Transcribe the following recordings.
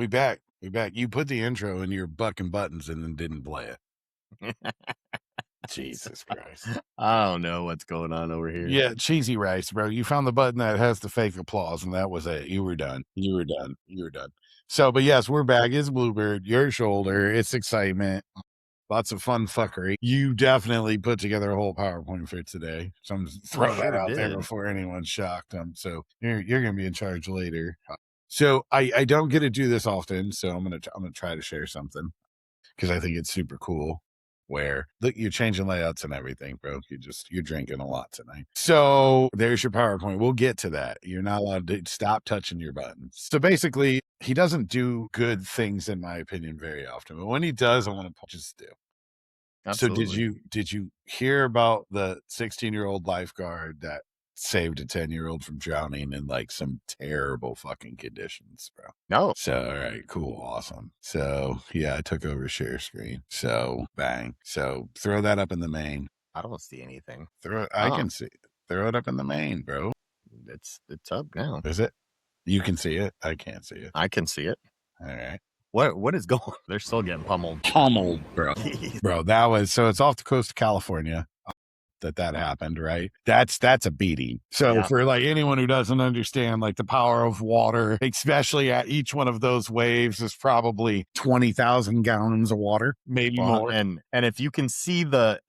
We back. We back. You put the intro in your bucking buttons and then didn't play it. Jesus Christ. I don't know what's going on over here. Yeah, cheesy rice, bro. You found the button that has the fake applause, and that was it. You were done. You were done. You were done. So, but yes, we're back. It's Bluebird, your shoulder. It's excitement. Lots of fun fuckery. You definitely put together a whole PowerPoint for today. So I'm just throw that Sure out there did. before anyone's shocked. So you're gonna be in charge later. So I don't get to do this often, so I'm gonna try to share something because I think it's super cool. Where look, you're changing layouts and everything, bro. You're drinking a lot tonight. So there's your PowerPoint. We'll get to that. You're not allowed to stop touching your buttons. So basically, he doesn't do good things, in my opinion, very often. But when he does, I want to just do. So Absolutely. did you hear about the 16-year-old lifeguard that saved a 10-year-old from drowning in like some terrible fucking conditions, bro? No. So all right, cool, awesome. So yeah, I took over share screen. So bang. So throw that up in the main. I don't see anything. Throw it. I Oh, can see it. Throw it up in the main, bro. it's up now. Is it? You can see it. I can't see it. I can see it. All right. What is going? They're still getting pummeled. Pummeled, bro. Jeez. Bro, that was so it's off the coast of California. That happened, right? That's a beating. So Yeah. for like anyone who doesn't understand like the power of water, especially at each one of those waves is probably 20,000 gallons of water, maybe Well, more. and if you can see the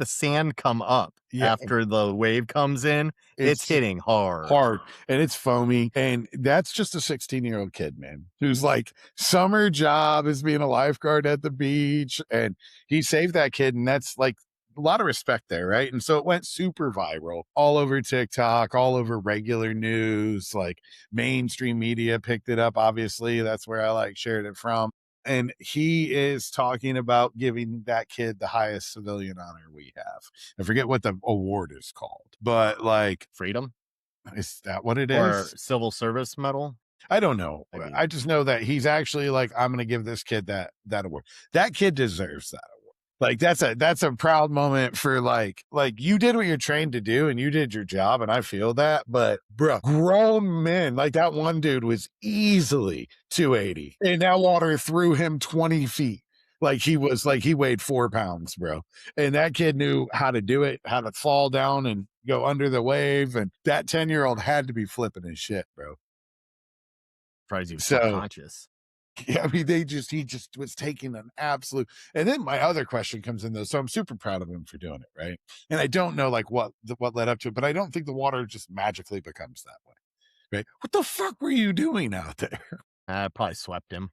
sand come up Yeah, after the wave comes in, it's hitting hard. hard and it's foamy. And that's just a 16-year-old kid, man, who's like summer job is being a lifeguard at the beach. And he saved that kid. And that's like a lot of respect there, right? And so it went super viral all over TikTok, all over regular news, like mainstream media picked it up. Obviously, that's where I like shared it from. And he is talking about giving that kid the highest civilian honor we have. I forget what the award is called, but like, Freedom is that what it or is? civil service medal. I don't know. Maybe. I just know that he's actually like, I'm going to give this kid that award. That kid deserves that award. Like that's a proud moment for like you did what you're trained to do and you did your job and I feel that, but bro, grown men, like that one dude was easily 280 and that water threw him 20 feet. Like he weighed 4 pounds, bro. And that kid knew how to do it, how to fall down and go under the wave. And that 10-year-old had to be flipping his shit, bro. Surprised he was still So conscious. yeah, I mean, he just was taking an absolute. And then my other question comes in though. So I'm super proud of him for doing it, right? And I don't know like what led up to it, but I don't think the water just magically becomes that way, right? What the fuck were you doing out there? Probably swept him.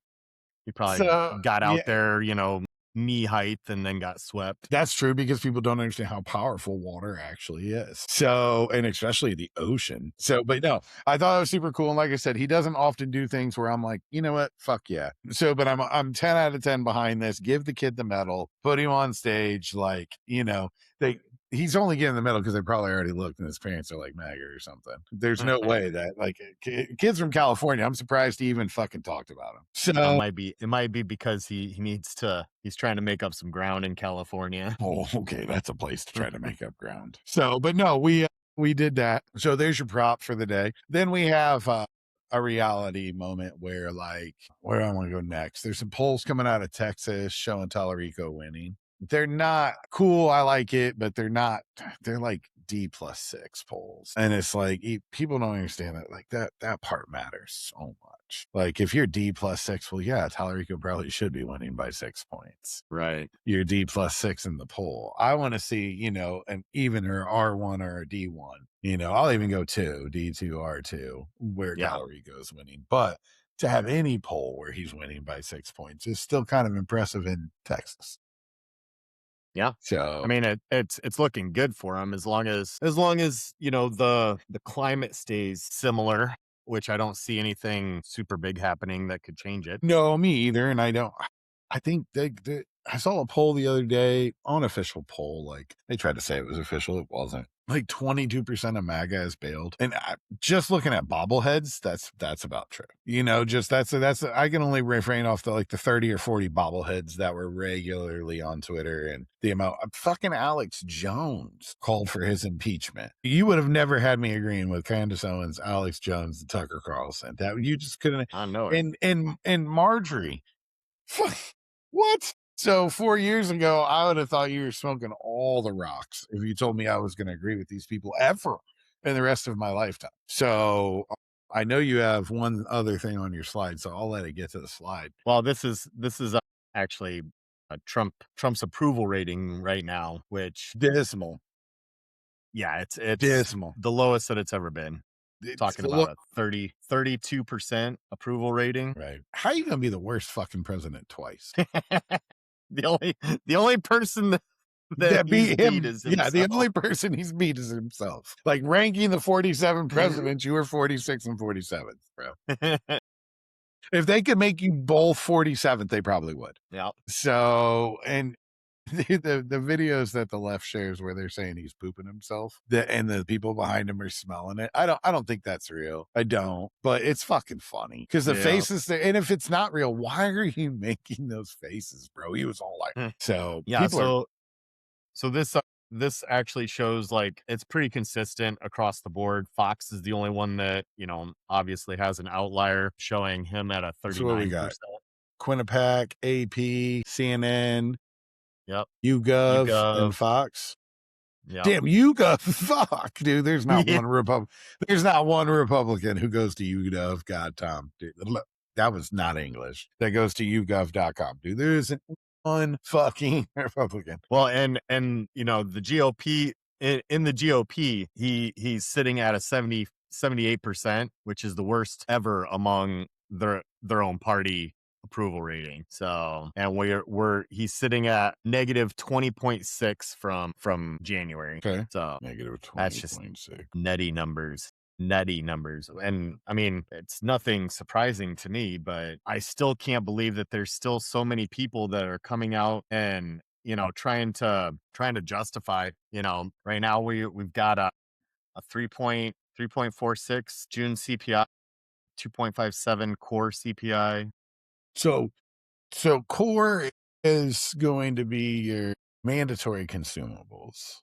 He probably So got yeah, out there, knee height, and then got swept. that's true because people don't understand how powerful water actually is. So, and especially the ocean. So, but no, I thought it was super cool. And like I said, he doesn't often do things where I'm like, you know what? Fuck yeah. So, but I'm 10 out of 10 behind this. Give the kid the medal, put him on stage. Like, he's only getting the medal because they probably already looked and his parents are like MAGA or something. There's no way that like kids from California, I'm surprised he even fucking talked about him. So, It might be because he's trying to make up some ground in California. oh, okay, that's a place to try to make up ground. So, but no, we did that. So there's your prop for the day. Then we have a reality moment where like where I want to go next. There's some polls coming out of Texas showing Tallarico winning. They're not cool. I like it, but they're not. They're like D+6 polls, and it's like people don't understand that. Like that part matters so much. Like if you're D+6, well, yeah, Tallarico probably should be winning by 6 points. Right. You're D+6 in the poll. I want to see, an even or R1 or a D1. I'll even go D2, R2, where Yeah. Tallarico's winning. But to have any poll where he's winning by 6 points is still kind of impressive in Texas. Yeah. So I mean, it's looking good for him as long as the climate stays similar, which I don't see anything super big happening that could change it. no, me either. And I think I saw a poll the other day, unofficial poll. Like they tried to say it was official. It wasn't. Like 22% of MAGA has bailed. And just looking at bobbleheads, that's about true. You know, just that's I can only refrain off the 30 or 40 bobbleheads that were regularly on Twitter, and the amount of fucking Alex Jones called for his impeachment. You would have never had me agreeing with Candace Owens, Alex Jones, and Tucker Carlson. That you just couldn't. I know it. And Marjorie. What? So 4 years ago, I would have thought you were smoking all the rocks if you told me I was going to agree with these people ever in the rest of my lifetime. So I know you have one other thing on your slide, so I'll let it get to the slide. Well, this is actually Trump's approval rating right now, which Dismal. yeah, it's Dismal. the lowest that it's ever been. Talking about a 32% approval rating. Right. How are you going to be the worst fucking president twice? the only person that beat him is himself. the only person he's beat is himself. Like ranking the 47 presidents, you were 46 and 47th, bro. If they could make you both 47th, they probably would. Yeah. So, and the videos that the left shares where they're saying he's pooping himself, and the people behind him are smelling it. I don't think that's real. I don't, but it's fucking funny because the faces there. And if it's not real, why are you making those faces, bro? He was all like, so yeah. So this actually shows like it's pretty consistent across the board. Fox is the only one that, obviously has an outlier showing him at a 39%. So what we got? Quinnipiac, AP, CNN. Yep. YouGov and Fox. Yep. Damn, YouGov. Fuck, dude. There's not one Republican who goes to YouGov. God, Tom. Dude, that was not English. That goes to YouGov.com. Dude, there isn't one fucking Republican. Well, and the GOP in the GOP, he's sitting at a 78%, which is the worst ever among their own party approval rating. So, and he's sitting at negative 20.6 from January. Okay. So negative 20.6. That's just nutty numbers. And I mean, it's nothing surprising to me, but I still can't believe that there's still so many people that are coming out and, trying to justify, right now we've got a 3.46 June CPI, 2.57 core CPI. So core is going to be your mandatory consumables.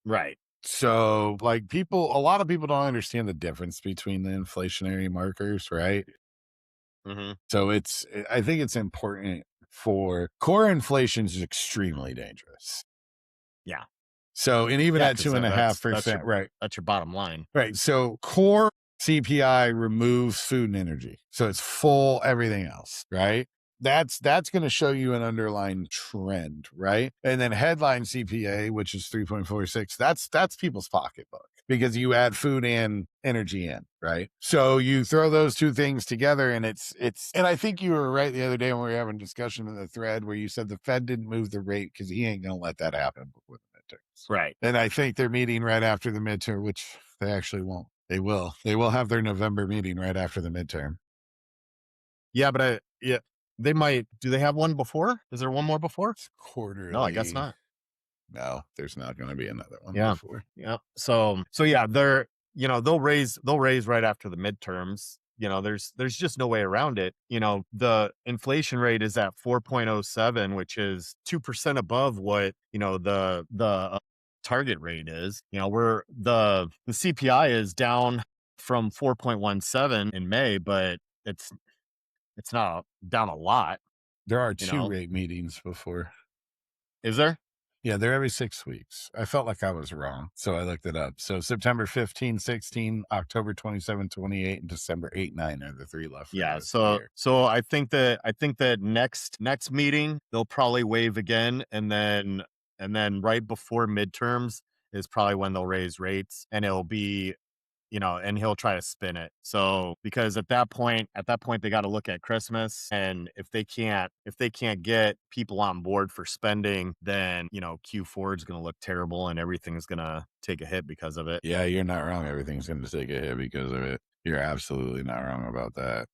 Right. So like a lot of people don't understand the difference between the inflationary markers, right? Mm-hmm. So I think it's important for core inflation is extremely dangerous. Yeah. So, and even at 2.5%, right? That's your bottom line. Right. So core CPI removes food and energy. So it's full everything else, right? That's going to show you an underlying trend, right? And then headline CPA, which is 3.46, that's people's pocketbook because you add food and energy in, right? So you throw those two things together and and I think you were right the other day when we were having a discussion in the thread where you said the Fed didn't move the rate because he ain't going to let that happen before the midterms. Right. And I think they're meeting right after the midterm, which they actually won't. They will have their November meeting right after the midterm. Yeah, but they might. Do they have one before? Is there one more before? It's quarterly. No, I guess not. No, there's not going to be another one before. Yeah. So yeah, they'll raise right after the midterms. There's just no way around it. The inflation rate is at 4.07, which is 2% above what, the target rate is. Where the CPI is down from 4.17 in May, but it's not down a lot. There are two rate meetings before. Is there? Yeah, they're every 6 weeks. I felt like I was wrong, so I looked it up. So September 15, 16, October 27, 28, and December 8, 9 are the three left. Yeah, so I think that next meeting they'll probably waive again, and then right before midterms is probably when they'll raise rates, and it'll be, and he'll try to spin it. So because at that point they got to look at Christmas, and if they can't get people on board for spending, then Q4 is going to look terrible and everything's going to take a hit because of it. Yeah, you're not wrong. Everything's going to take a hit because of it. You're absolutely not wrong about that.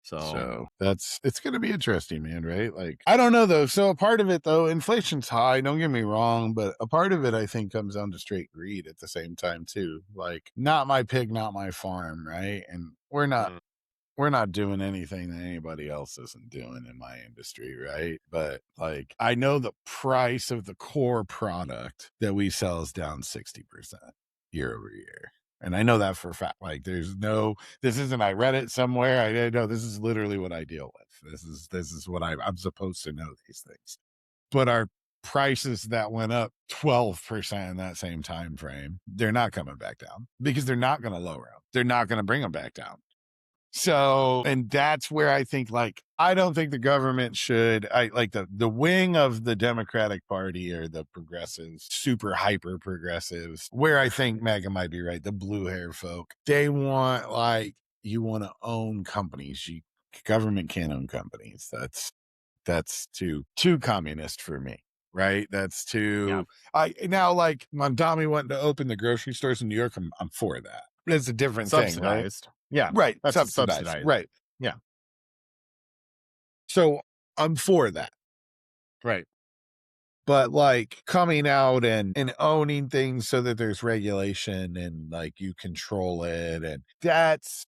So it's going to be interesting, man, right? Like, I don't know though. So a part of it though, inflation's high, don't get me wrong, but a part of it I think comes down to straight greed at the same time too. Like, not my pig, not my farm, right? And we're not doing anything that anybody else isn't doing in my industry, right? But like, I know the price of the core product that we sell is down 60% year over year. And I know that for a fact. Like, this isn't, I read it somewhere. I know this is literally what I deal with. This is what I'm supposed to know these things. But our prices that went up 12% in that same time frame, they're not coming back down because they're not going to lower them. They're not going to bring them back down. So, and that's where I think, like, I don't think the government should, I like the wing of the Democratic Party or the progressives, super hyper progressives, where I think MAGA might be right, the blue hair folk, they want, like, you want to own companies. Government can't own companies. That's too communist for me. Right. That's too, now, like, Mondami wanting to open the grocery stores in New York. I'm for that. It's a different thing, right? Subsidized. Yeah. Right. That's Subsidized. Right. Yeah. So I'm for that. Right. But like coming out and owning things so that there's regulation and like you control it, and that's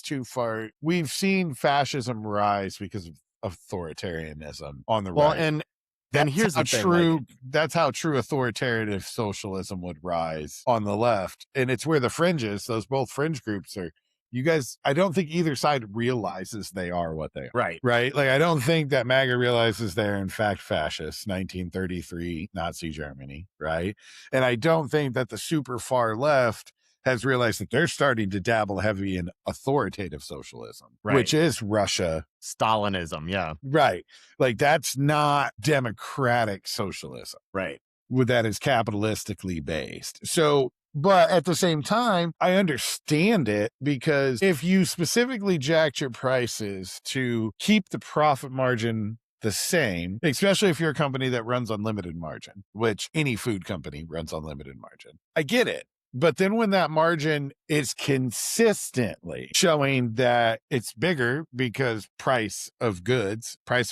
too far. We've seen fascism rise because of authoritarianism on the Well, right. and That's here's how the thing, that's how true authoritative socialism would rise on the left. And it's where the fringes, those both fringe groups are, you guys, I don't think either side realizes they are what they are. Right. Right. Like, I don't think that MAGA realizes they're in fact fascist, 1933 Nazi Germany. Right. And I don't think that the super far left has realized that they're starting to dabble heavy in authoritative socialism, which is Russia. Stalinism. Yeah. Right. Like, that's not democratic socialism. Right. That is capitalistically based. So, but at the same time, I understand it, because if you specifically jacked your prices to keep the profit margin the same, especially if you're a company that runs on limited margin, which any food company runs on limited margin, I get it. But then when that margin is consistently showing that it's bigger because price of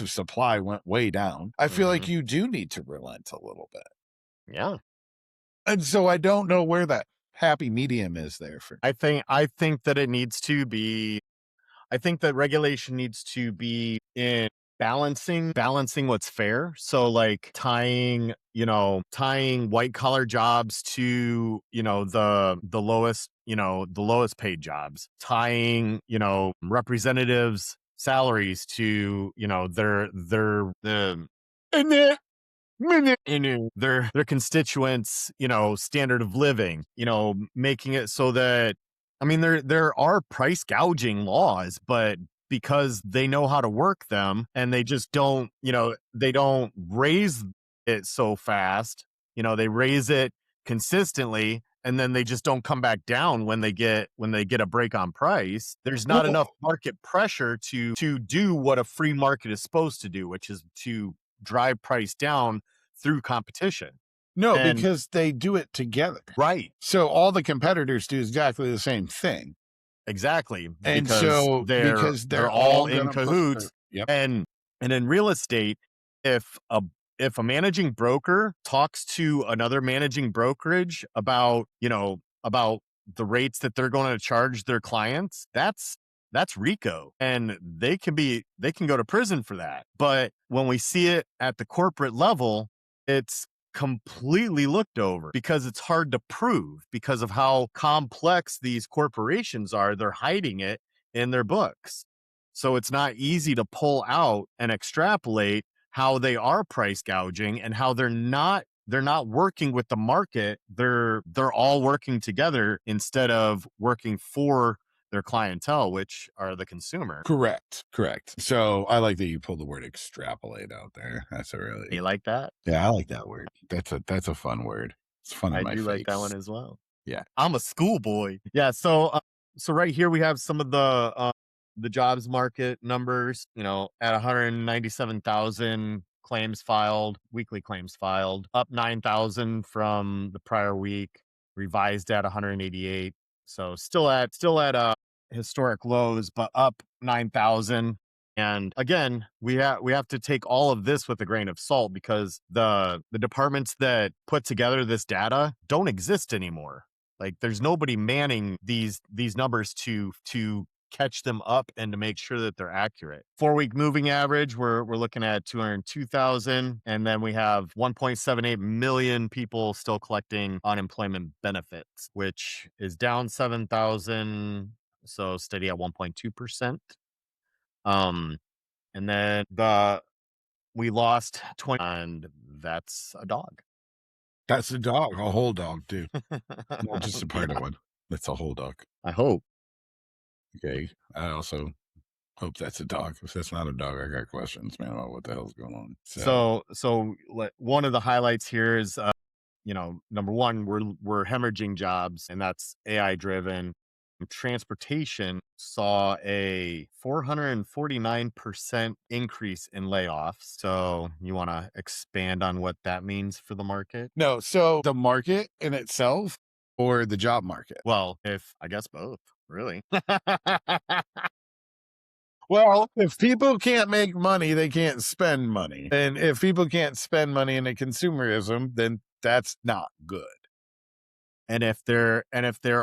supply went way down, I feel like you do need to relent a little bit. Yeah. And so I don't know where that happy medium is there for. I think that it needs to be, I think that regulation needs to be in balancing what's fair. So like tying white collar jobs to, the lowest paid jobs, tying, representatives' salaries to, their constituents, standard of living, making it so that, I mean, there are price gouging laws, but because they know how to work them and they just don't, they don't raise it so fast, they raise it consistently and then they just don't come back down when they get a break on price. There's not enough market pressure to do what a free market is supposed to do, which is to drive price down through competition. No, because they do it together. Right. So all the competitors do exactly the same thing. Exactly. And because so they're all in gonna cahoots. Yep. And in real estate, if a managing broker talks to another managing brokerage about, about the rates that they're going to charge their clients, that's RICO, and they can go to prison for that. But when we see it at the corporate level, it's completely looked over because it's hard to prove because of how complex these corporations are. They're hiding it in their books. So it's not easy to pull out and extrapolate how they are price gouging and how they're not working with the market. They're all working together instead of working for their clientele, which are the consumer. Correct. So I like that you pulled the word extrapolate out there. That's a really, You like that? Yeah, I like that word. That's a fun word. It's fun in my face. I do like that one as well. Yeah. I'm a schoolboy. Yeah. So right here we have some of the jobs market numbers, at 197,000 claims filed, weekly claims filed, up 9,000 from the prior week, revised at 188. So still at historic lows, but up 9,000. And again, we have to take all of this with a grain of salt, because the departments that put together this data don't exist anymore. Like, there's nobody manning these numbers to catch them up and to make sure that they're accurate. 4-week moving average, we're looking at 202,000, and then we have 1.78 million people still collecting unemployment benefits, which is down 7,000, so steady at 1.2%. Um, and then we lost 20, and that's a dog. That's a dog, a whole dog, too. Not just a part of Yeah, one. That's a whole dog. I hope. Okay. I also hope that's a dog. If that's not a dog, I got questions, man, about what the hell's going on. One of the highlights here is, number one, we're hemorrhaging jobs, and that's AI driven. Transportation saw a 449% increase in layoffs. So you want to expand on what that means for the market? No, so the market in itself or the job market? Well, if I guess both, really. Well, if people can't make money, they can't spend money. And if people can't spend money in a consumerism, then that's not good. And if there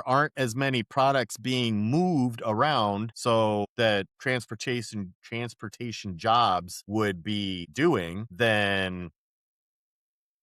aren't as many products being moved around, so that transportation jobs would be doing, then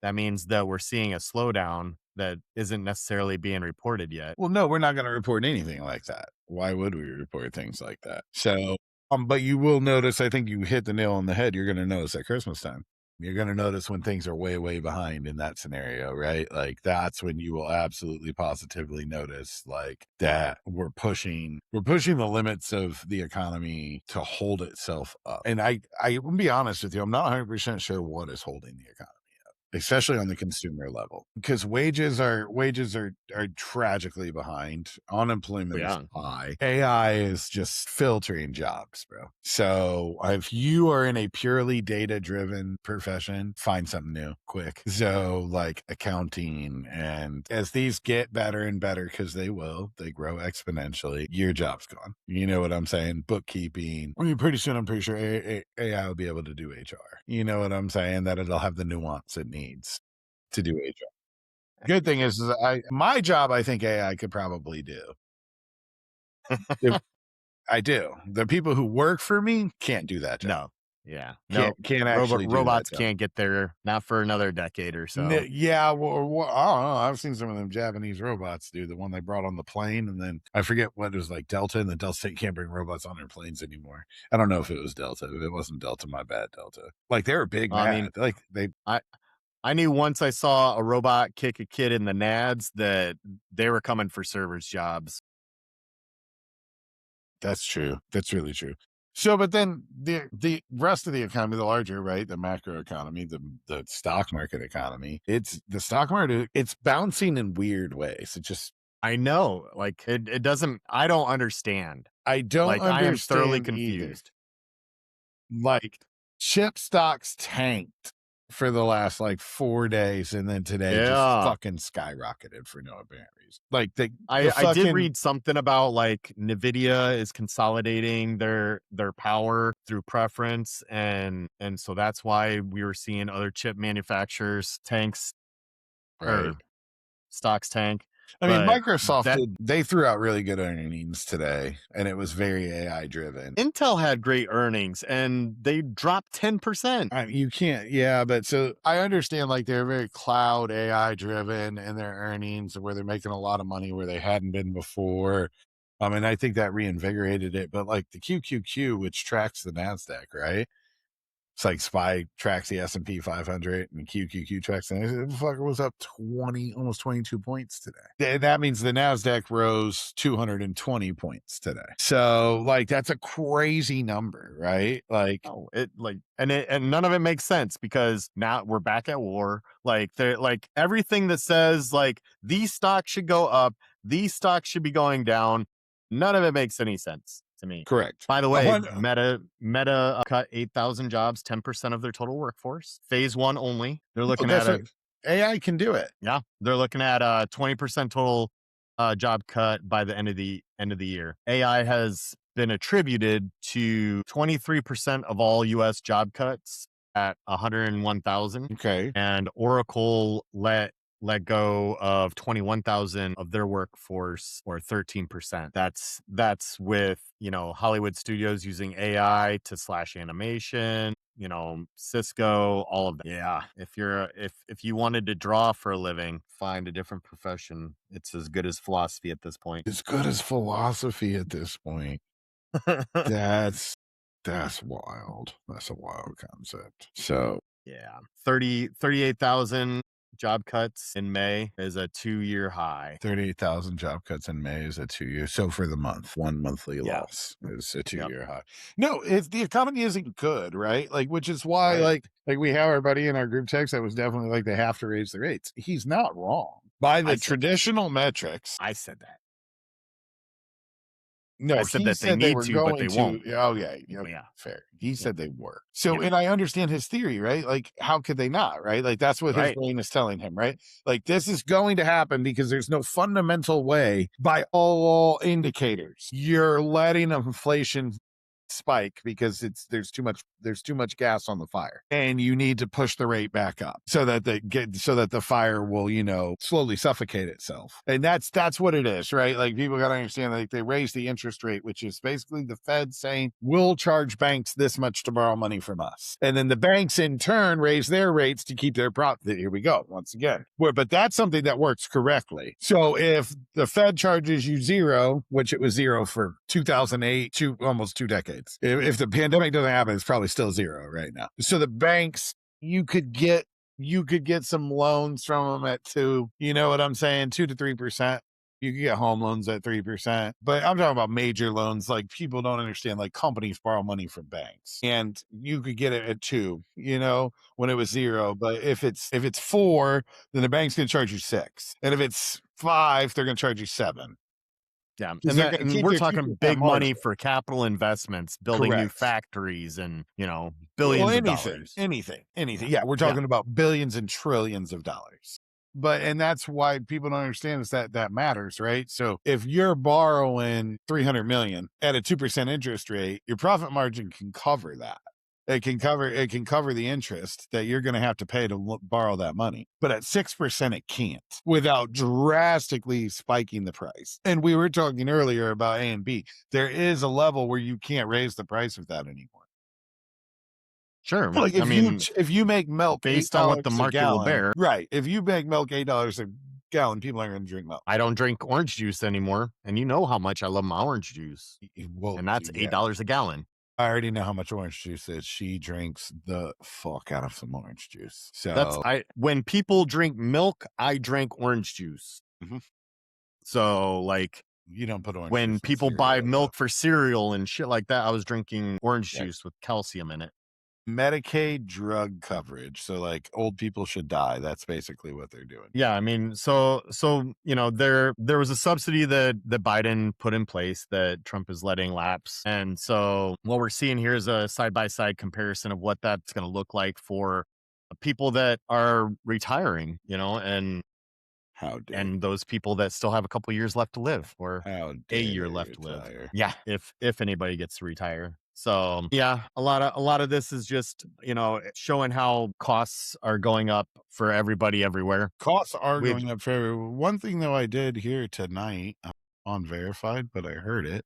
that means that we're seeing a slowdown that isn't necessarily being reported yet. Well, no, we're not going to report anything like that. Why would we report things like that? So, but you will notice, I think you hit the nail on the head. You're going to notice at Christmas time. You're going to notice when things are way, way behind in that scenario, right? Like, that's when you will absolutely positively notice like that we're pushing the limits of the economy to hold itself up. And I will be honest with you, I'm not 100% sure what is holding the economy, especially on the consumer level, because wages are tragically behind. Unemployment is Yeah. high. AI is just filtering jobs, bro. So if you are in a purely data driven profession, find something new quick. So like accounting, and as these get better and better, because they grow exponentially, your job's gone. You know what I'm saying? Bookkeeping. I mean, pretty soon, I'm pretty sure AI will be able to do HR. You know what I'm saying? That it'll have the nuance it needs to do HR. Good thing is my job, I think AI could probably do. If I do. The people who work for me can't do that job. No. Yeah. Can't actually do that robots job. can't get there, not for another decade or so. Yeah, well, I don't know. I've seen some of them Japanese robots do the one they brought on the plane, and then I forget what it was, like Delta, and then Delta can't bring robots on their planes anymore. I don't know if it was Delta. If it wasn't Delta, my bad, Delta. Like they were big I mad. mean, Like they I knew once I saw a robot kick a kid in the nads that they were coming for servers jobs. That's true. That's really true. So, but then the rest of the economy, the larger, right, the macro economy, the stock market economy, the stock market, it's bouncing in weird ways. It just I know, like it doesn't. I don't understand. I don't Like, I am thoroughly understand either. confused. Like chip stocks tanked for the last like 4 days, and then today just Yeah. fucking skyrocketed for no apparent reason. Like I did read something about like Nvidia is consolidating their power through preference, and so that's why we were seeing other chip manufacturers tanks right. or stocks tank. I mean, But Microsoft they threw out really good earnings today, and it was very AI driven. Intel had great earnings and they dropped 10%. You can't, yeah, but so I understand like they're very cloud AI driven in their earnings, where they're making a lot of money where they hadn't been before. And I think that reinvigorated it. But like the QQQ, which tracks the NASDAQ, right? It's like SPY tracks the S&P 500 and QQQ tracks the fucker was up almost 22 points today. That means the NASDAQ rose 220 points today. So like, that's a crazy number, right? Like, and none of it makes sense, because now we're back at war. Like they're like everything that says like these stocks should go up, these stocks should be going down. None of it makes any sense to me. correct. By the way, Meta cut 8,000 jobs, 10% of their total workforce. Phase 1 only. They're looking at AI can do it. Yeah, they're looking at a 20% total job cut by the end of the year. AI has been attributed to 23% of all U.S. job cuts at 101,000, Okay. and Oracle let go of 21,000 of their workforce, or 13%. That's with, Hollywood studios using AI to slash animation, Cisco, all of that. Yeah. If you wanted to draw for a living, find a different profession. It's as good as philosophy at this point. As good as philosophy at this point. That's wild. That's a wild concept. So Yeah. 38,000 job cuts in May is a 2-year high. 38,000 job cuts in May is a 2-year. So for the month, one monthly Yeah. loss is a 2-year Yep. high. No, it's the economy isn't good, right? Like, which is why, Right. like we have our buddy in our group text that was definitely like they have to raise the rates. He's not wrong by the traditional metrics. I said that. No, I said he that they said they need were to, but they going to. won't. Oh yeah, yeah, Yeah. fair. He Yeah. said they were. So, Yeah. and I understand his theory, right? Like, how could they not, right? Like, that's what his Right. brain is telling him, right? Like, this is going to happen because there's no fundamental way, by all indicators, you're letting inflation spike because there's too much gas on the fire, and you need to push the rate back up so that the fire will slowly suffocate itself. And that's what it is, right? Like, people got to understand, like, they raise the interest rate, which is basically the Fed saying we'll charge banks this much to borrow money from us, and then the banks in turn raise their rates to keep their profit. Here we go once again. But that's something that works correctly. So if the Fed charges you zero, which it was zero for 2008, almost 2 decades. If the pandemic doesn't happen, it's probably still zero right now. So the banks, you could get some loans from them at 2, you know what I'm saying, 2 to 3%. You could get home loans at 3%, but I'm talking about major loans. Like, people don't understand, like, companies borrow money from banks, and you could get it at 2, when it was 0. But if it's 4, then the bank's going to charge you 6. And if it's 5, they're going to charge you 7. Yeah. Because they're going to And keep we're their talking 2% big margin. money for capital investments, building new Correct. factories, and, Well, billions of anything. dollars. Yeah, we're talking about billions and trillions of dollars. And that's why people don't understand is that matters, right? So if you're borrowing 300 million at a 2% interest rate, your profit margin can cover that. It can cover the interest that you're going to have to pay to borrow that money. But at 6%, it can't, without drastically spiking the price. And we were talking earlier about A and B. There is a level where you can't raise the price of that anymore. Sure. Like, if you make milk based on what the $8 a market will gallon, bear. right? If you make milk $8 a gallon, people aren't going to drink milk. I don't drink orange juice anymore, and you know how much I love my orange juice, Well, and that's yeah. $8 a gallon. I already know how much orange juice is. She drinks the fuck out of some orange juice. So when people drink milk, I drink orange juice. Mhm. So, like, you don't put orange juice when in people cereal, buy though. milk for cereal and shit like that, I was drinking orange Yeah. juice with calcium in it. Medicaid drug coverage. So, like, old people should die. That's basically what they're doing. Yeah, I mean, so there was a subsidy that Biden put in place that Trump is letting lapse, and so what we're seeing here is a side by side comparison of what that's going to look like for people that are retiring, and How dare and those people that still have a couple years left to live, or how a year left to live. Yeah, if anybody gets to retire. So yeah, a lot of this is just showing how costs are going up for everybody everywhere. Costs are going up for everyone. One thing though I did hear tonight, unverified, but I heard it,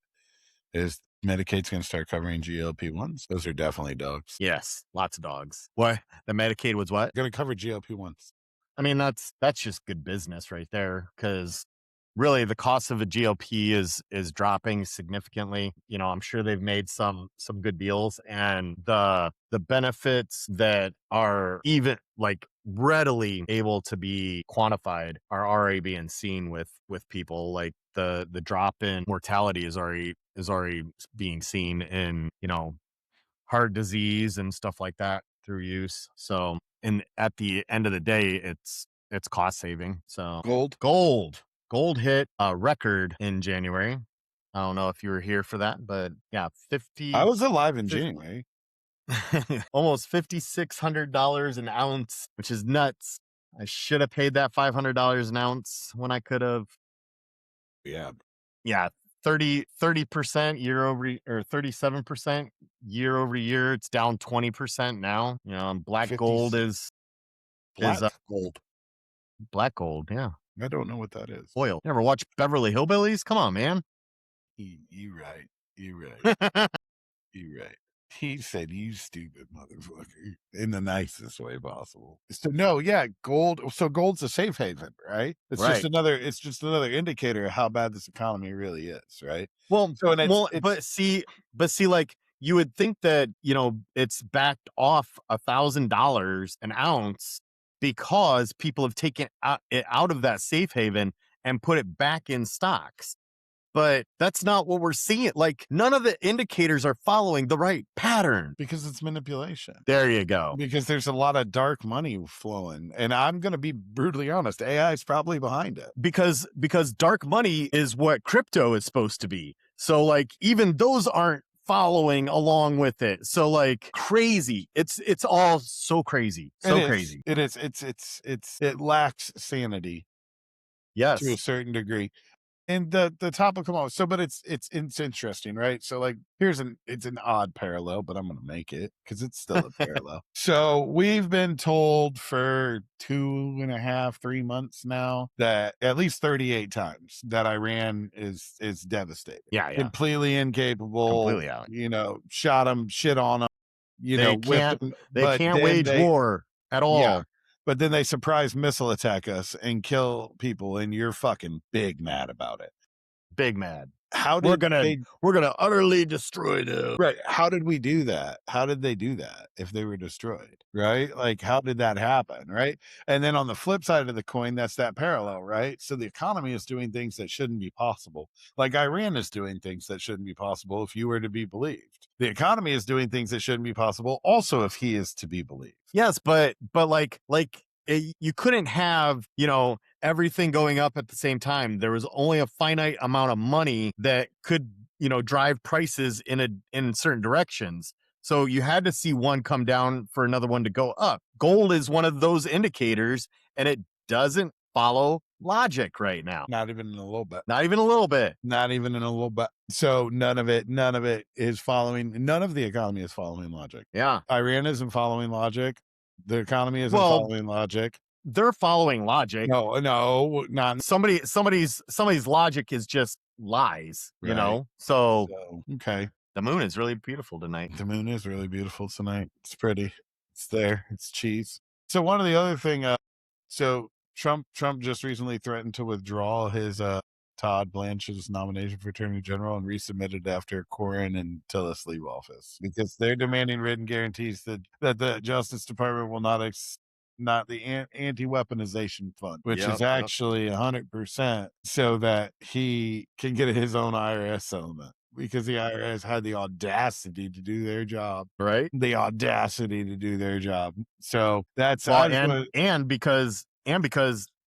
is Medicaid's going to start covering GLP-1s. Those are definitely dogs. Yes, lots of dogs. What? The Medicaid was what? Going to cover GLP-1s. I mean, that's just good business right there, because really the cost of a GLP is dropping significantly. I'm sure they've made some good deals, and the benefits that are even like readily able to be quantified are already being seen with people. Like the drop in mortality is already being seen in heart disease and stuff like that through use. So, and at the end of the day, it's cost saving. So gold hit a record in January. I don't know if you were here for that, but yeah, I was alive in January. Almost $5,600 an ounce, which is nuts. I should have paid that $500 an ounce when I could have. Yeah. Yeah. 30% year over or 37% year over year. It's down 20% now. Black 50 gold is black gold. black gold. Yeah, I don't know what that is. oil. You ever watch Beverly Hillbillies? Come on, man. You right. You right. You right. He said, "You stupid motherfucker," in the nicest way possible. So no, yeah, gold. So gold's a safe haven, right? It's just Right. another. It's just another indicator of how bad this economy really is, right? Well, So and it's but see, like you would think that it's backed off $1,000 an ounce because people have taken it out of that safe haven and put it back in stocks. But that's not what we're seeing. Like none of the indicators are following the right pattern. because it's manipulation. There you go. Because there's a lot of dark money flowing, and I'm going to be brutally honest. AI is probably behind it. Because dark money is what crypto is supposed to be. So like even those aren't following along with it. So like crazy. It's all so crazy. So crazy. It is. It lacks sanity Yes. to a certain degree. And the topic come on. So, but it's interesting, right? So, like, it's an odd parallel, but I'm gonna make it because it's still a parallel. So we've been told for 2.5, 3 months now that at least 38 times that Iran is devastated. Yeah. Completely incapable. Completely out. Shot them, shit on them. Whipped them. They But can't then wage war at all. Yeah. But then they surprise missile attack us and kill people, and you're fucking big mad about it. Big mad. How did We're gonna utterly destroy them. right? How did we do that? How did they do that if they were destroyed? Right? Like, how did that happen? Right? And then on the flip side of the coin, that's that parallel, right? So the economy is doing things that shouldn't be possible. Like Iran is doing things that shouldn't be possible if you were to be believed. The economy is doing things that shouldn't be possible also if he is to be believed. Yes, but like you couldn't have everything going up at the same time. There was only a finite amount of money that could drive prices in certain directions. So you had to see one come down for another one to go up. Gold is one of those indicators, and it doesn't follow logic right now. Not even in a little bit. Not even a little bit. Not even in a little bit. So none of it is following. None of the economy is following logic. Yeah. Iran isn't following logic. The economy isn't following logic. They're following logic. No, not Somebody's logic is just lies, right. So okay. The moon is really beautiful tonight. The moon is really beautiful tonight. It's pretty. It's there. It's cheese. So one of the other thing, so Trump just recently threatened to withdraw his Todd Blanche's nomination for Attorney General and resubmitted after Cornyn and Tillis leave office because they're demanding written guarantees that the Justice Department will not the anti-weaponization fund, which is actually 100%, so that he can get his own IRS settlement. Because the IRS had the audacity to do their job, right? The audacity to do their job. So that's and because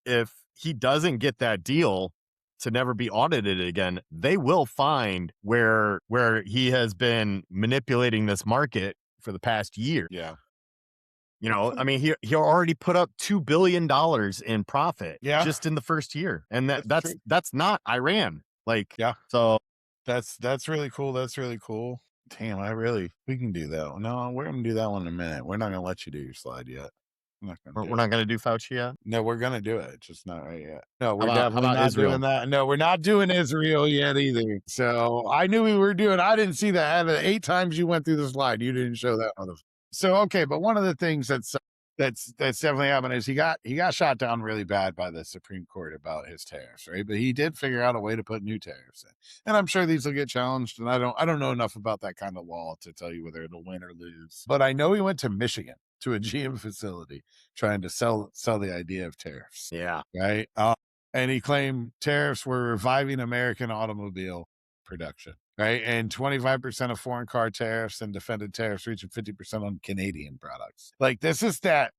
if he doesn't get that deal to never be audited again, they will find where he has been manipulating this market for the past year. Yeah. I mean, he already put up $2 billion in profit just in the first year. And that's not Iran. Like, yeah. So that's really cool. That's really cool. Damn, we can do that. No, we're going to do that one in a minute. We're not going to let you do your slide yet. We're not going to do Fauci yet? No, we're going to do it. Just not right yet. No, we're definitely not Israel? Doing that. No, we're not doing Israel yet either. So I knew we were doing, I didn't see that. Out of the 8 times you went through the slide, you didn't show that one. So, okay. But one of the things that's definitely happened is he got shot down really bad by the Supreme Court about his tariffs, right? But he did figure out a way to put new tariffs in, and I'm sure these will get challenged. And I don't know enough about that kind of law to tell you whether it'll win or lose. But I know he went to Michigan to a GM facility trying to sell the idea of tariffs. Yeah, right. And he claimed tariffs were reviving American automobile production. Right. And 25% of foreign car tariffs and defended tariffs reaching 50% on Canadian products. Like, this is that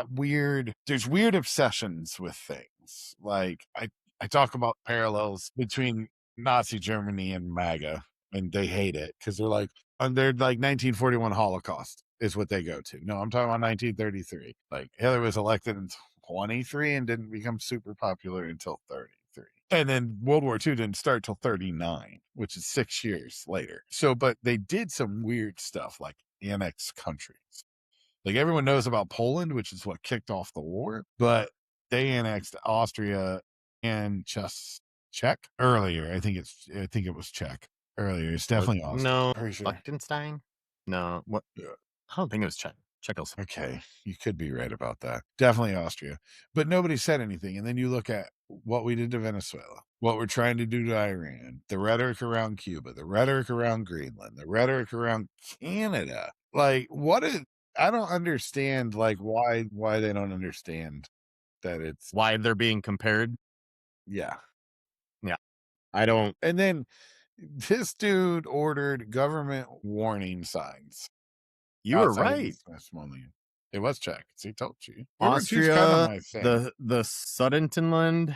weird, there's weird obsessions with things. Like, I talk about parallels between Nazi Germany and MAGA, and they hate it because they're like 1941 Holocaust is what they go to. No, I'm talking about 1933. Like, Hitler was elected in 23 and didn't become super popular until 33. And then World War II didn't start till 39, which is 6 years later. So, but they did some weird stuff like annex countries. Like everyone knows about Poland, which is what kicked off the war, but they annexed Austria and just Czech earlier. I think it was Czech earlier. It's definitely Austria. No, Pretty sure. Liechtenstein? No, what? Yeah. I don't think it was Czechoslovakia. Okay, you could be right about that. Definitely Austria, but nobody said anything. And then you look at what we did to Venezuela, what we're trying to do to Iran, the rhetoric around Cuba, the rhetoric around Greenland, the rhetoric around Canada. Like, what is? I don't understand. Like, why they don't understand that it's Why they're being compared? yeah. Yeah, I don't. And then this dude ordered government warning signs You were outside of the right. Smithsonian. It was Czech. See, told you. Austria, kind of my thing. the Sudetenland,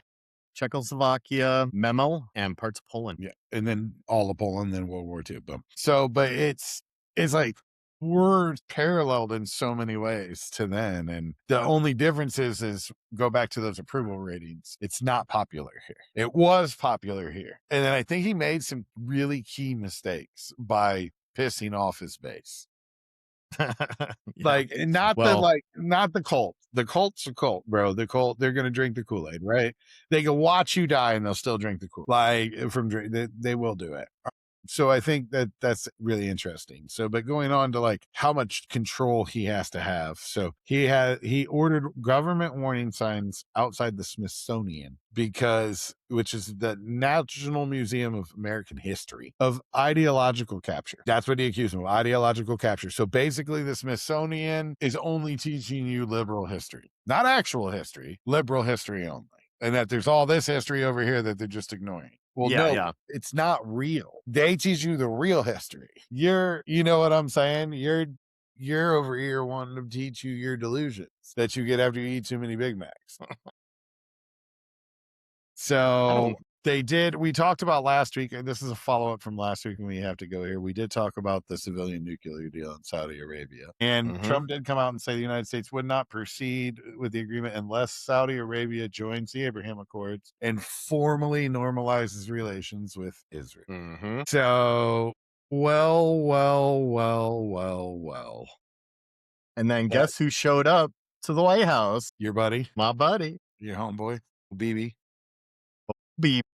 Czechoslovakia, Memo, and parts of Poland. Yeah, and then all of Poland, then World War II. Boom. So, but it's like we're paralleled in so many ways to then, and the only difference is go back to those approval ratings. It's not popular here. It was popular here, and then I think he made some really key mistakes by pissing off his base. Yeah. Like not the cult. The cult's a cult, bro. The cult, they're gonna drink the Kool-Aid, right? They can watch you die and they'll still drink the Kool. Like they will do it. So I think that's really interesting. So, but going on to like how much control he has to have. So he ordered government warning signs outside the Smithsonian which is the National Museum of American History, of ideological capture. That's what he accused him of, ideological capture. So basically the Smithsonian is only teaching you liberal history, not actual history, liberal history only. And that there's all this history over here that they're just ignoring. Well, no, it's not real. They teach you the real history. You know what I'm saying? You're over here wanting to teach you your delusions that you get after you eat too many Big Macs. So we talked about last week, and this is a follow-up from last week, and we have to go here. We did talk about the civilian nuclear deal in Saudi Arabia. And Trump did come out and say the United States would not proceed with the agreement unless Saudi Arabia joins the Abraham Accords and formally normalizes relations with Israel. So, well. And then guess who showed up to the White House? Your buddy. My buddy. Your homeboy, BB. Beep.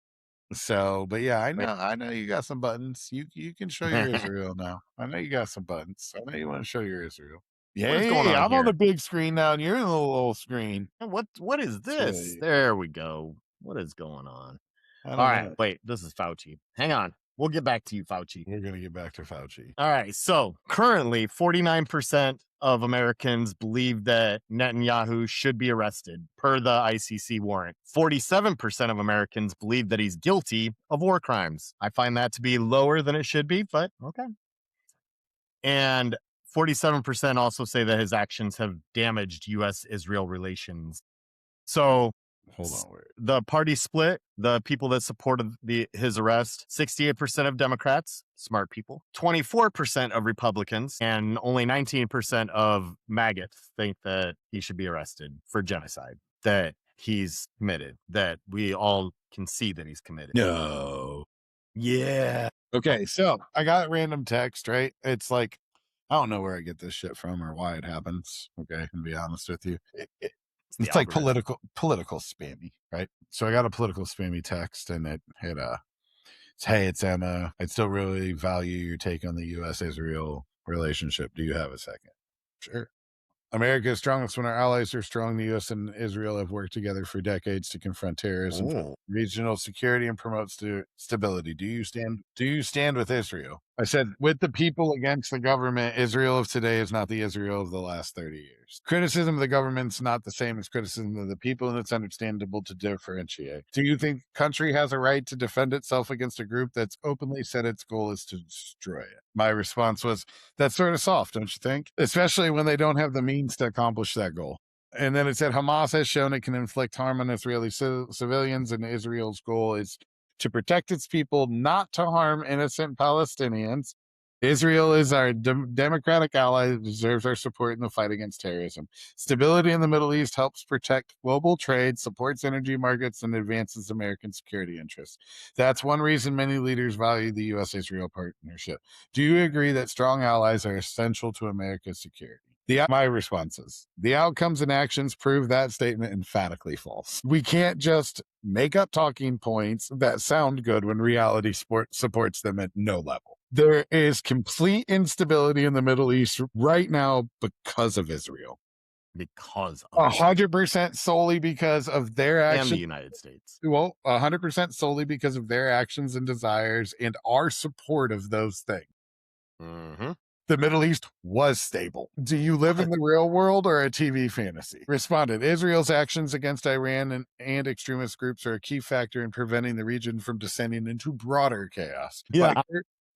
So, but yeah, I know you got some buttons. You can show your Israel now. I know you got some buttons. I know you want to show your Israel. Yeah, I'm on the big screen now, and you're in the little screen. What is this? So, there we go. What is going on? All right, wait. This is Fauci. Hang on. We'll get back to you, Fauci. We're going to get back to Fauci. All right. So currently, 49% of Americans believe that Netanyahu should be arrested per the ICC warrant. 47% of Americans believe that he's guilty of war crimes. I find that to be lower than it should be, but okay. And 47% also say that his actions have damaged U.S.-Israel relations. So hold on, wait. The party split. The people that supported his arrest, 68% of Democrats, smart people, 24% of Republicans, and only 19% of MAGA think that he should be arrested for genocide, that he's committed, that we all can see that he's committed. No. Yeah. Okay, so I got a random text, right? It's like, I don't know where I get this shit from or why it happens. Okay, to be honest with you. It's like political spammy, right? So I got a political spammy text, and it's, hey, it's Emma. I'd still really value your take on the U.S.-Israel relationship. Do you have a second? Sure. America is strongest when our allies are strong. The U.S. and Israel have worked together for decades to confront terrorism, regional security, and promote stability. Do you stand with Israel? I said, with the people against the government, Israel of today is not the Israel of the last 30 years. Criticism of the government's not the same as criticism of the people, and it's understandable to differentiate. Do you think the country has a right to defend itself against a group that's openly said its goal is to destroy it? My response was, that's sort of soft, don't you think? Especially when they don't have the means to accomplish that goal. And then it said, Hamas has shown it can inflict harm on Israeli civilians, and Israel's goal is to protect its people, not to harm innocent Palestinians. Israel is our democratic ally that deserves our support in the fight against terrorism. Stability in the Middle East helps protect global trade, supports energy markets, and advances American security interests. That's one reason many leaders value the U.S.-Israel partnership. Do you agree that strong allies are essential to America's security? My responses. The outcomes and actions prove that statement emphatically false. We can't just make up talking points that sound good when reality supports them at no level. There is complete instability in the Middle East right now because of Israel. Because of 100% solely because of their and the actions. United States. Well, 100% solely because of their actions and desires and our support of those things. Mm-hmm. The Middle East was stable. Do you live in the real world or a TV fantasy? Responded, Israel's actions against Iran and extremist groups are a key factor in preventing the region from descending into broader chaos. Yeah.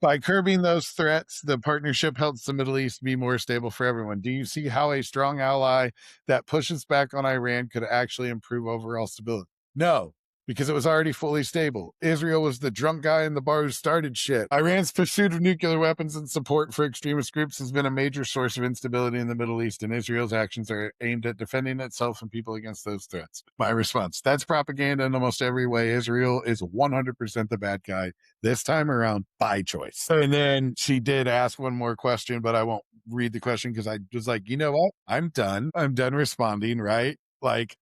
By curbing those threats, the partnership helps the Middle East be more stable for everyone. Do you see how a strong ally that pushes back on Iran could actually improve overall stability? No, because it was already fully stable. Israel was the drunk guy in the bar who started shit. Iran's pursuit of nuclear weapons and support for extremist groups has been a major source of instability in the Middle East, and Israel's actions are aimed at defending itself and people against those threats. My response, that's propaganda in almost every way. Israel is 100% the bad guy this time around by choice. And then she did ask one more question, but I won't read the question because I was like, you know what? I'm done responding, right? Like,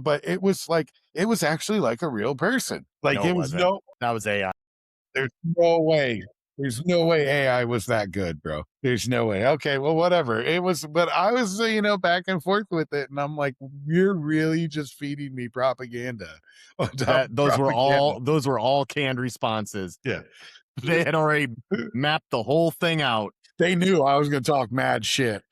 but it was actually like a real person. Like, No, it was that was AI. there's no way. There's no way AI was that good, bro. There's no way. Okay, well, whatever. It was, but I was, back and forth with it, and I'm like, you're really just feeding me propaganda. Those were all canned responses. Yeah. They had already mapped the whole thing out. They knew I was gonna talk mad shit.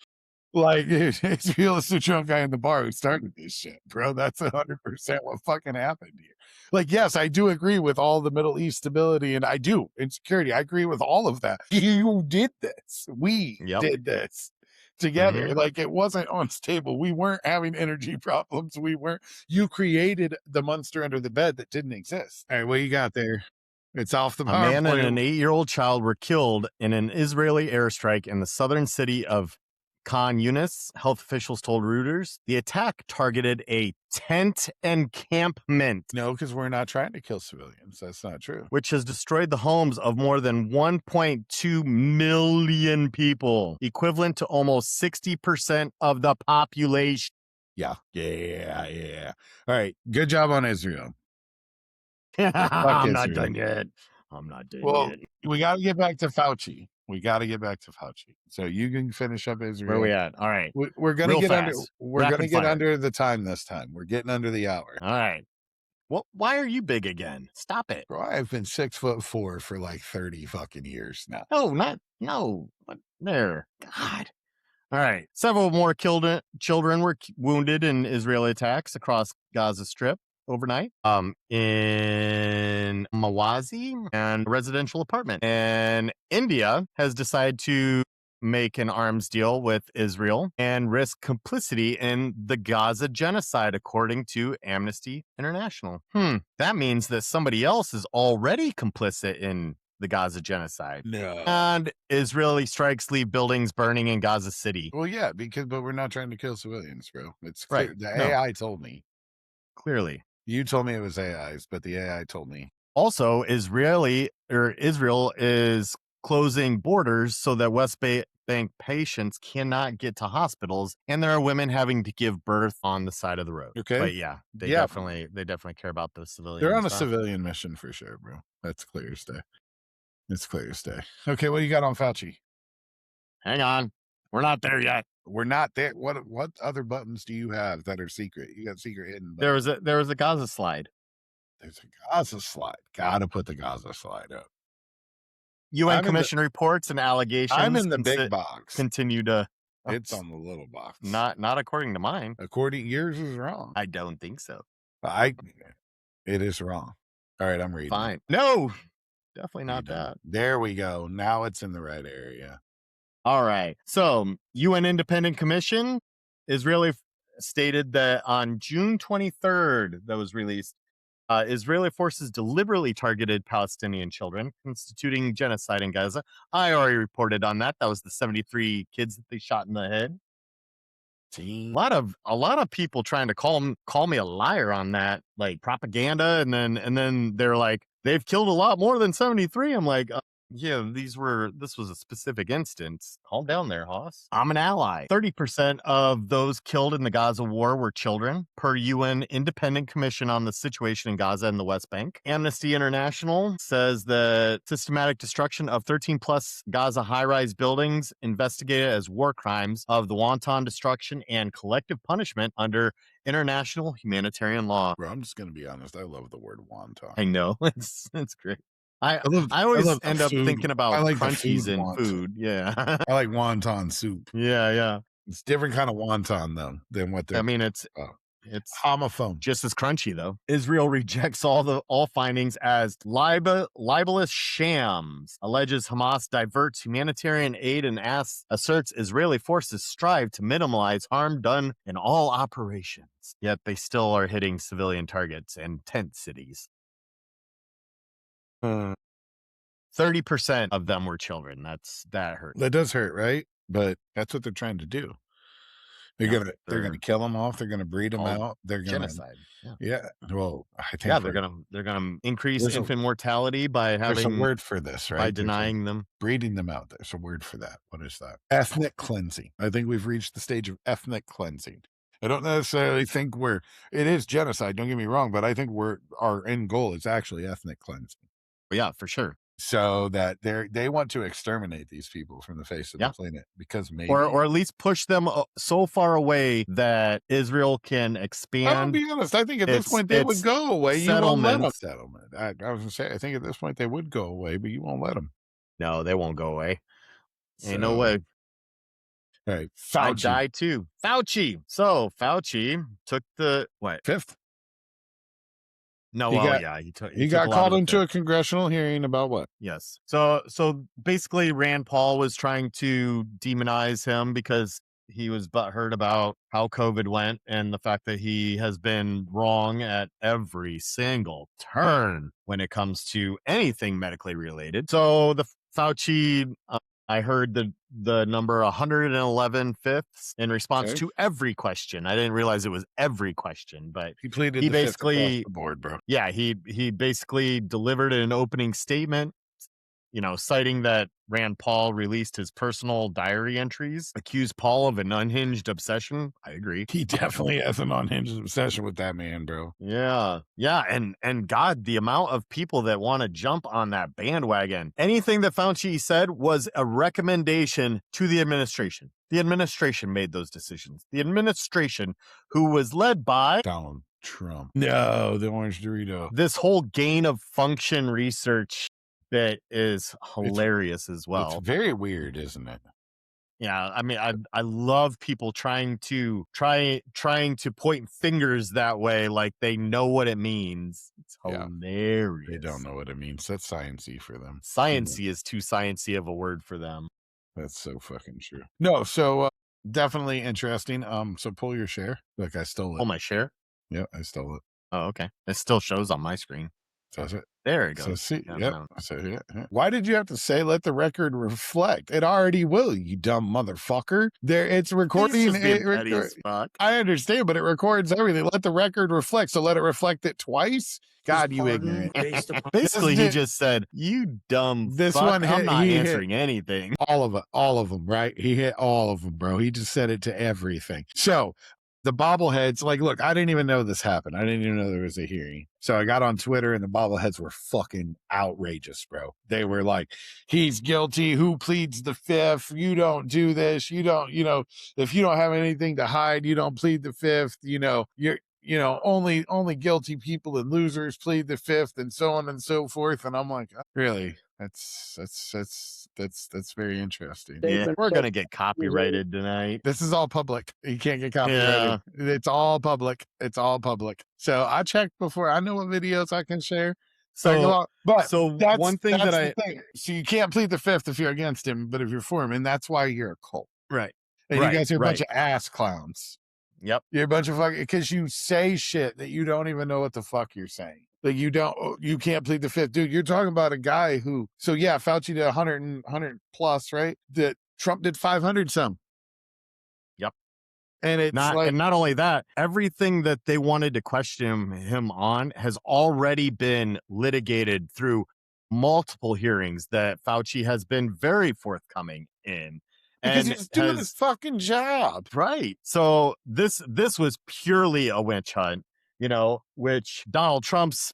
Like, it's real as the drunk guy in the bar who started this shit, bro. That's 100% what fucking happened here. Like, yes, I do agree with all the Middle East stability, and I do insecurity. I agree with all of that. You did this. We did this together. Mhm. Like, it wasn't unstable. We weren't having energy problems. You created the monster under the bed that didn't exist. All right, what you got there? It's off the A man and an PowerPoint. 8-year-old child were killed in an Israeli airstrike in the southern city of Khan Yunis, health officials told Reuters. The attack targeted a tent encampment, No, because we're not trying to kill civilians. That's not true. which has destroyed the homes of more than 1.2 million people, equivalent to almost 60% of the population. Yeah. Yeah. All right. Good job on Israel. I'm not Israel. done yet. I'm not done Well, yet. we got to get back to Fauci. So you can finish up Israel. Where are we at? All right. We're gonna Real get under. fast. We're gonna Rapid get fire. under the time this time. We're getting under the hour. All right. Well, why are you big again? Stop it. Bro, I've been 6'4" for like 30 fucking years now. No. What? There. God. All right. Several more children were wounded in Israeli attacks across Gaza Strip overnight. In Mawazi and a residential apartment. And India has decided to make an arms deal with Israel and risk complicity in the Gaza genocide, according to Amnesty International. That means that somebody else is already complicit in the Gaza genocide. No. And Israeli strikes leave buildings burning in Gaza City. Well, yeah, but we're not trying to kill civilians, bro. It's Right. clear. The No. AI told me. Clearly. You told me it was AIs, but the AI told me. Also, Israel is closing borders so that West Bank patients cannot get to hospitals, and there are women having to give birth on the side of the road. Okay. But yeah, they definitely care about the civilians. They're on a civilian mission for sure, bro. That's clear as day. It's clear as day. Okay, what do you got on Fauci? Hang on. We're not there yet. We're not there. What other buttons do you have that are secret? You got secret hidden There buttons. was a Gaza slide. There's a Gaza slide. Gotta put the Gaza slide up. UN Commission reports and allegations. I'm in the big box. Continue to. It's on the little box. Not according to mine. According yours is wrong. I don't think so. It is wrong. All right, I'm reading. Fine. No, definitely not that. There we go. Now it's in the right area. All right. So, UN Independent Commission, Israeli stated that on June 23rd, that was released, Israeli forces deliberately targeted Palestinian children, constituting genocide in Gaza. I already reported on that. That was the 73 kids that they shot in the head. See? A lot of people trying to call me a liar on that, like propaganda, and then they're like, they've killed a lot more than 73. I'm like, yeah, this was a specific instance. Calm down there, Hoss. I'm an ally. 30% of those killed in the Gaza war were children, per UN Independent Commission on the Situation in Gaza and the West Bank. Amnesty International says that systematic destruction of 13 plus Gaza high-rise buildings investigated as war crimes of the wanton destruction and collective punishment under international humanitarian law. Bro, I'm just gonna be honest. I love the word wonton. I know. It's great. I I always love the end up food. thinking about I like the crunchies food in wonton. food. Yeah. I like wonton soup. Yeah. It's different kind of wonton though than what they're. I mean, it's homophone. just as crunchy though. Israel rejects all findings as libelous shams, alleges Hamas diverts humanitarian aid, and asserts Israeli forces strive to minimize harm done in all operations. Yet they still are hitting civilian targets and tent cities. 30% of them were children. That hurt. That does hurt, right? But that's what they're trying to do. They're gonna kill them off. They're gonna breed them out. They're gonna genocide. Yeah. Well, I think Yeah, they're gonna increase infant mortality by there's a having word for this, right? by denying them. Breeding them out. There's a word for that. What is that? Ethnic cleansing. I think we've reached the stage of ethnic cleansing. I don't necessarily think it is genocide. Don't get me wrong, but I think our end goal is actually ethnic cleansing. Yeah, for sure. So that they want to exterminate these people from the face of the planet because maybe, or at least push them so far away that Israel can expand. I'll be honest. I think at this point they would go away. You won't let them. Settlement. I was gonna say. I think at this point they would go away, but you won't let them. No, they won't go away. Ain't no way. All right, Fauci. I die too. Fauci. So Fauci took the fifth. No, he got called into a congressional hearing about what? Yes. So basically, Rand Paul was trying to demonize him because he was butthurt about how COVID went and the fact that he has been wrong at every single turn when it comes to anything medically related. So the Fauci, I heard the number 111 fifths in response to every question. I didn't realize it was every question, but he pleaded the basically fifth across the board, bro. Yeah, he basically delivered an opening statement, citing that Rand Paul released his personal diary entries, accused Paul of an unhinged obsession. I agree. He definitely has an unhinged obsession with that man, bro. Yeah. And God, the amount of people that want to jump on that bandwagon. Anything that Fauci said was a recommendation to the administration. The administration made those decisions. The administration, who was led by Donald Trump. No, the orange Dorito. This whole gain of function research that is hilarious as well. It's very weird, isn't it? Yeah, I mean, I love people trying to point fingers that way, like they know what it means. It's hilarious. They don't know what it means. That's sciencey for them. Sciencey is too sciencey of a word for them. That's so fucking true. No, so definitely interesting. So pull your share. Like I stole it. Oh, my share? Yeah, I stole it. Oh, okay. It still shows on my screen. Does it? There it goes. So see, Why did you have to say let the record reflect? It already will, you dumb motherfucker. It's recording. I understand, but it records everything. Let the record reflect. So let it reflect it twice. God, you ignorant. Basically, he just said, "You dumb." This fuck, one hit, I'm not answering anything. All of them, right? He hit all of them, bro. He just said it to everything. So the bobbleheads, like, look, I didn't even know this happened. I didn't even know there was a hearing. So I got on Twitter and the bobbleheads were fucking outrageous, bro. They were like, he's guilty. Who pleads the fifth? You don't do this. You don't, if you don't have anything to hide, you don't plead the fifth. Only guilty people and losers plead the fifth, and so on and so forth. And I'm like, really? That's very interesting. Yeah, we're gonna get copyrighted tonight. This is all public. You can't get copyrighted. Yeah. It's all public. So I checked before. I know what videos I can share. So one thing so you can't plead the fifth if you're against him, but if you're for him, and that's why you're a cult, right? And you guys are a bunch of ass clowns. Yep, you're a bunch of fucking because you say shit that you don't even know what the fuck you're saying. Like you can't plead the fifth, dude. You're talking about a guy who, so yeah, Fauci did 100 plus, right? That Trump did 500 some. Yep. And it's Not only that, everything that they wanted to question him on has already been litigated through multiple hearings that Fauci has been very forthcoming in. because And he's doing his fucking job. right. So this was purely a witch hunt, which Donald Trump's,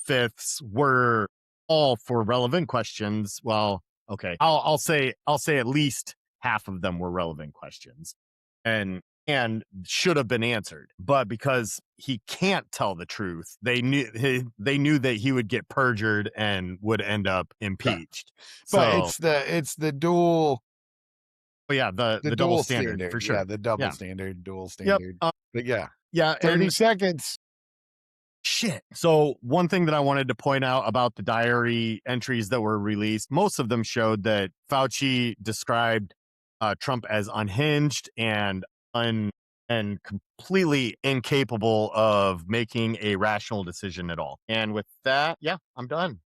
fifths were all for relevant questions. Well, okay. I'll say at least half of them were relevant questions and should have been answered. But because he can't tell the truth, they knew that he would get perjured and would end up impeached. But So it's the dual. but yeah, the double dual standard, for sure. Yeah, the double Yeah. standard, dual Yep. standard. But yeah, Yeah. 30 And seconds. shit. So one thing that I wanted to point out about the diary entries that were released, most of them showed that Fauci described Trump as unhinged and completely incapable of making a rational decision at all. And with that, yeah, I'm done.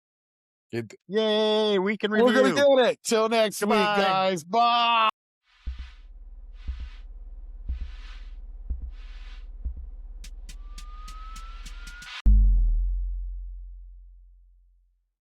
Yay, we can review. We're gonna get it. Till next week, Goodbye. guys. Bye.